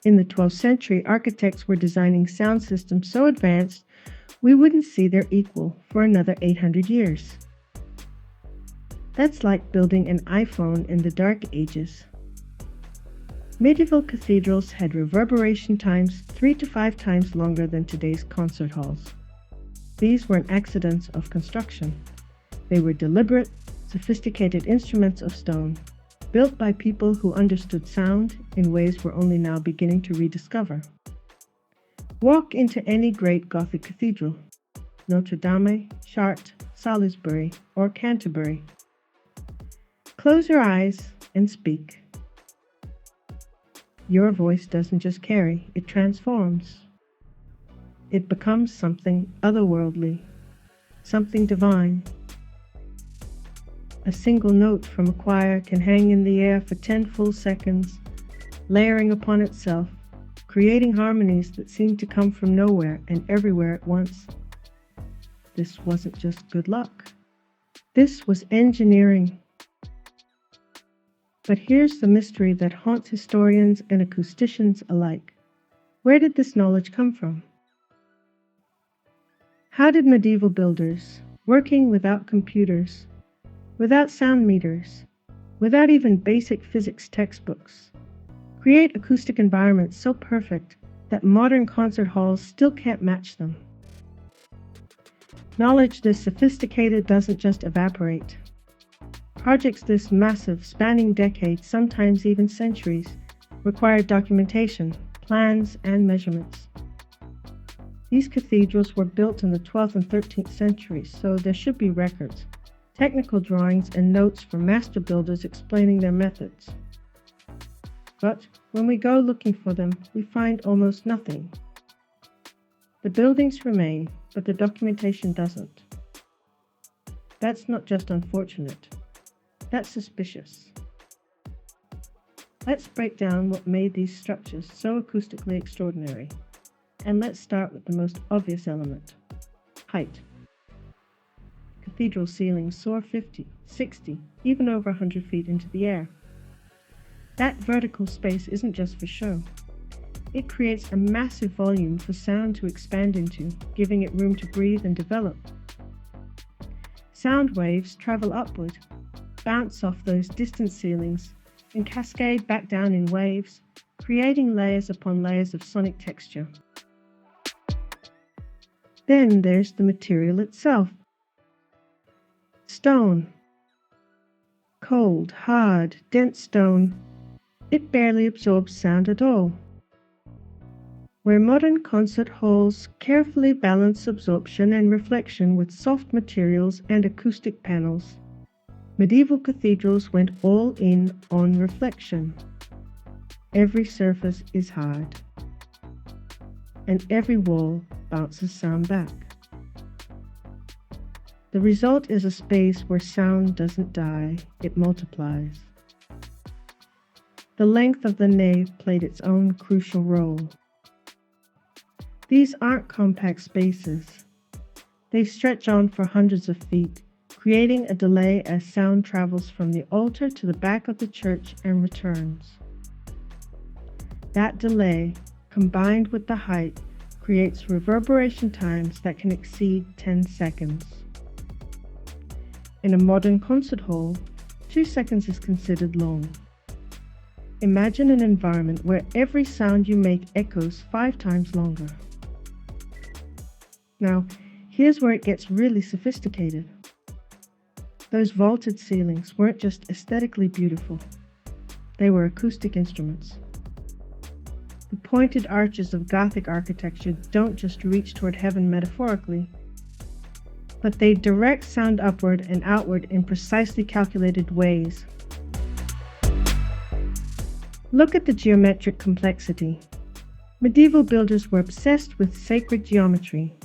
In the 12th century, architects were designing sound systems so advanced we wouldn't see their equal for another 800 years. That's like building an iPhone in the Dark Ages. Medieval cathedrals had reverberation times 3 to 5 times longer than today's concert halls. These weren't accidents of construction. They were deliberate, sophisticated instruments of stone, built by people who understood sound in ways we're only now beginning to rediscover. Walk into any great Gothic cathedral, Notre Dame, Chartres, Salisbury, or Canterbury. Close your eyes and speak. Your voice doesn't just carry, it transforms. It becomes something otherworldly, something divine. A single note from a choir can hang in the air for 10 full seconds, layering upon itself, creating harmonies that seem to come from nowhere and everywhere at once. This wasn't just good luck. This was engineering. But here's the mystery that haunts historians and acousticians alike. Where did this knowledge come from? How did medieval builders, working without computers, without sound meters, without even basic physics textbooks, create acoustic environments so perfect that modern concert halls still can't match them? Knowledge this sophisticated doesn't just evaporate. Projects this massive, spanning decades, sometimes even centuries, require documentation, plans, and measurements. These cathedrals were built in the 12th and 13th centuries, so there should be records, technical drawings, and notes from master builders explaining their methods. But when we go looking for them, we find almost nothing. The buildings remain, but the documentation doesn't. That's not just unfortunate. That's suspicious. Let's break down what made these structures so acoustically extraordinary. And let's start with the most obvious element: height. Cathedral ceilings soar 50, 60, even over 100 feet into the air. That vertical space isn't just for show. It creates a massive volume for sound to expand into, giving it room to breathe and develop. Sound waves travel upward, bounce off those distant ceilings, and cascade back down in waves, creating layers upon layers of sonic texture. Then there's the material itself. Stone. Cold, hard, dense stone. It barely absorbs sound at all. Where modern concert halls carefully balance absorption and reflection with soft materials and acoustic panels, medieval cathedrals went all in on reflection. Every surface is hard, and every wall bounces sound back. The result is a space where sound doesn't die, it multiplies. The length of the nave played its own crucial role. These aren't compact spaces. They stretch on for hundreds of feet, creating a delay as sound travels from the altar to the back of the church and returns. That delay, combined with the height, creates reverberation times that can exceed 10 seconds. In a modern concert hall, 2 seconds is considered long. Imagine an environment where every sound you make echoes 5 times longer. Now, here's where it gets really sophisticated. Those vaulted ceilings weren't just aesthetically beautiful. They were acoustic instruments. The pointed arches of Gothic architecture don't just reach toward heaven metaphorically, but they direct sound upward and outward in precisely calculated ways. Look at the geometric complexity. Medieval builders were obsessed with sacred geometry,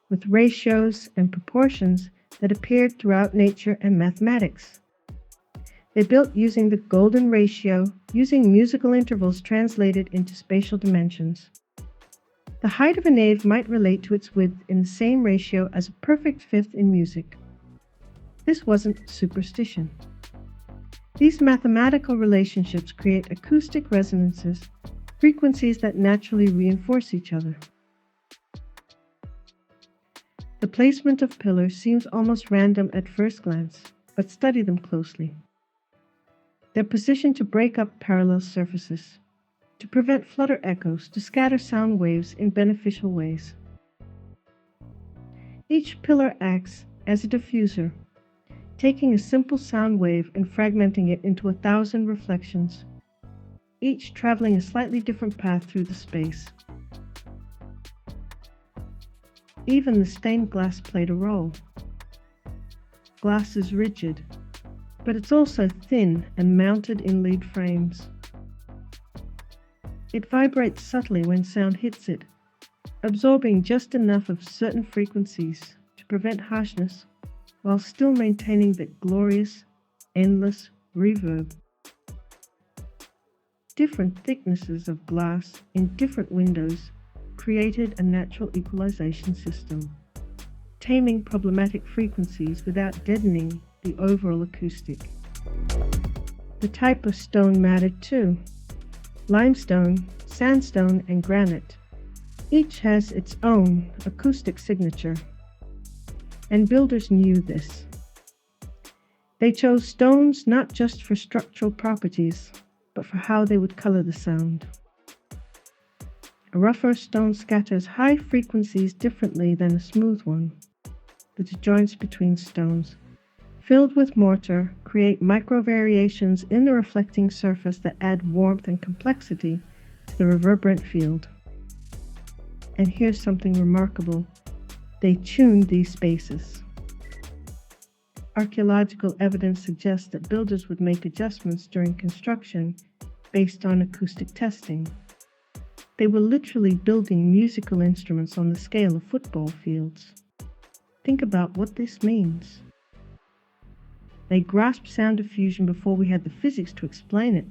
with ratios and proportions that appeared throughout nature and mathematics. They built using the golden ratio, using musical intervals translated into spatial dimensions. The height of a nave might relate to its width in the same ratio as a perfect fifth in music. This wasn't superstition. These mathematical relationships create acoustic resonances frequencies that naturally reinforce each other. The placement of pillars seems almost random at first glance, but study them closely. They're positioned to break up parallel surfaces, to prevent flutter echoes, to scatter sound waves in beneficial ways. Each pillar acts as a diffuser, taking a simple sound wave and fragmenting it into 1,000 reflections, each traveling a slightly different path through the space. Even the stained glass played a role. Glass is rigid, but it's also thin and mounted in lead frames. It vibrates subtly when sound hits it, absorbing just enough of certain frequencies to prevent harshness while still maintaining that glorious, endless reverb. Different thicknesses of glass in different windows created a natural equalization system, taming problematic frequencies without deadening the overall acoustic. The type of stone mattered too. Limestone, sandstone, and granite. Each has its own acoustic signature, and builders knew this. They chose stones not just for structural properties, but for how they would color the sound. A rougher stone scatters high frequencies differently than a smooth one. The joints between stones, filled with mortar, create micro variations in the reflecting surface that add warmth and complexity to the reverberant field. And here's something remarkable. They tuned these spaces. Archaeological evidence suggests that builders would make adjustments during construction based on acoustic testing. They were literally building musical instruments on the scale of football fields. Think about what this means. They grasped sound diffusion before we had the physics to explain it.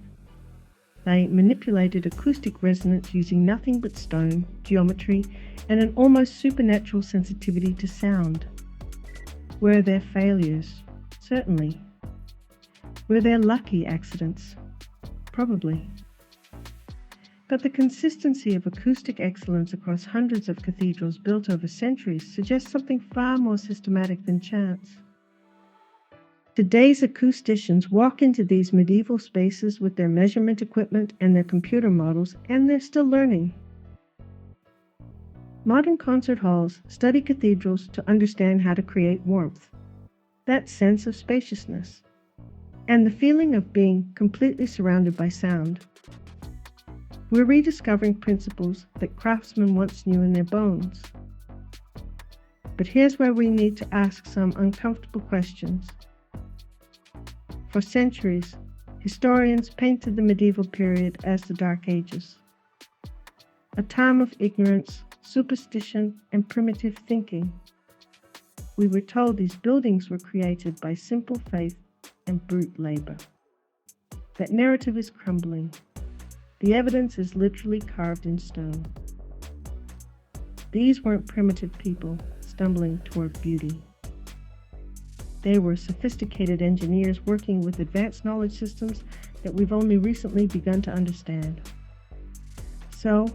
They manipulated acoustic resonance using nothing but stone, geometry, and an almost supernatural sensitivity to sound. Were there failures? Certainly. Were there lucky accidents? Probably. But the consistency of acoustic excellence across hundreds of cathedrals built over centuries suggests something far more systematic than chance. Today's acousticians walk into these medieval spaces with their measurement equipment and their computer models, and they're still learning. Modern concert halls study cathedrals to understand how to create warmth, that sense of spaciousness, and the feeling of being completely surrounded by sound. We're rediscovering principles that craftsmen once knew in their bones. But here's where we need to ask some uncomfortable questions. For centuries, historians painted the medieval period as the Dark Ages, a time of ignorance, superstition, and primitive thinking. We were told these buildings were created by simple faith and brute labor. That narrative is crumbling. The evidence is literally carved in stone. These weren't primitive people stumbling toward beauty. They were sophisticated engineers working with advanced knowledge systems that we've only recently begun to understand. So,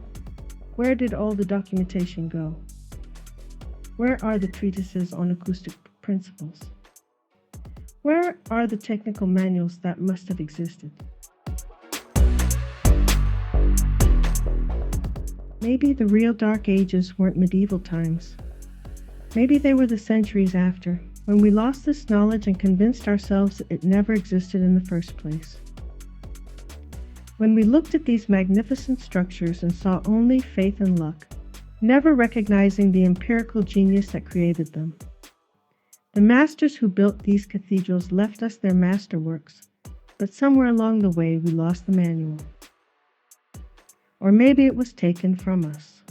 where did all the documentation go? Where are the treatises on acoustic principles? Where are the technical manuals that must have existed? Maybe the real Dark Ages weren't medieval times. Maybe they were the centuries after, when we lost this knowledge and convinced ourselves that it never existed in the first place. When we looked at these magnificent structures and saw only faith and luck, never recognizing the empirical genius that created them. The masters who built these cathedrals left us their masterworks, but somewhere along the way we lost the manual. Or maybe it was taken from us.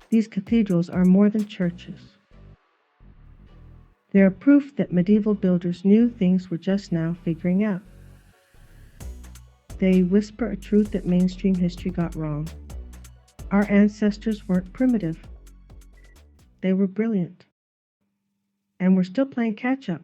These cathedrals are more than churches. They are proof that medieval builders knew things we're just now figuring out. They whisper a truth that mainstream history got wrong. Our ancestors weren't primitive. They were brilliant. And we're still playing catch-up.